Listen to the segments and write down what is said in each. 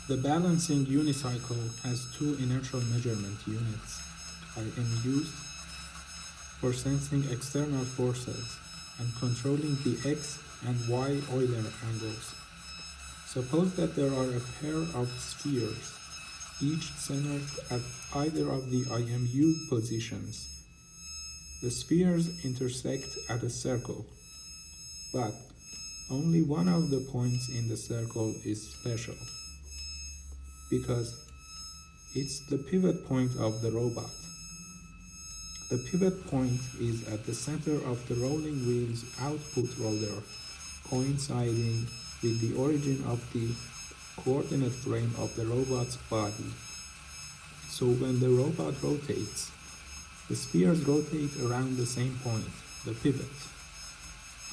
The balancing unicycle has two inertial measurement units, IMUs, for sensing external forces and controlling the x and y-Euler angles. Suppose that there are a pair of spheres, each centered at either of the IMU positions. The spheres intersect at a circle, but only one of the points in the circle is special, because it's the pivot point of the robot. The pivot point is at the center of the rolling wheel's output rotor, coinciding with the origin of the coordinate frame of the robot's body. So when the robot rotates, the spheres rotate around the same point, the pivot.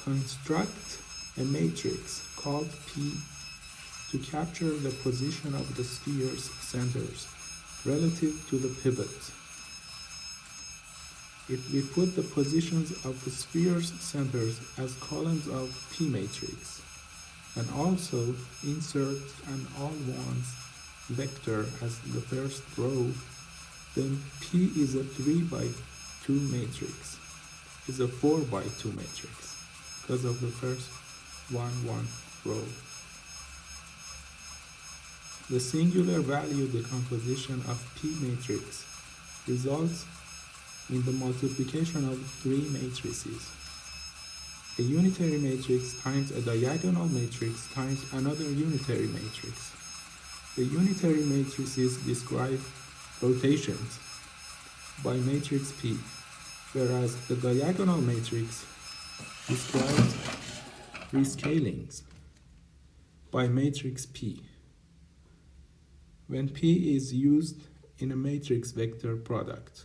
Construct a matrix called P to capture the position of the sphere's centers relative to the pivot. If we put the positions of the sphere's centers as columns of P matrix, and also insert an all-ones vector as the first row, then P is a 3 by 2 matrix, is a 4 by 2 matrix, because of the first 1 row. The singular value decomposition of P matrix results in the multiplication of 3 matrices. A unitary matrix times a diagonal matrix times another unitary matrix. The unitary matrices describe rotations by matrix P, whereas the diagonal matrix describes rescalings by matrix P. When P is used in a matrix vector product,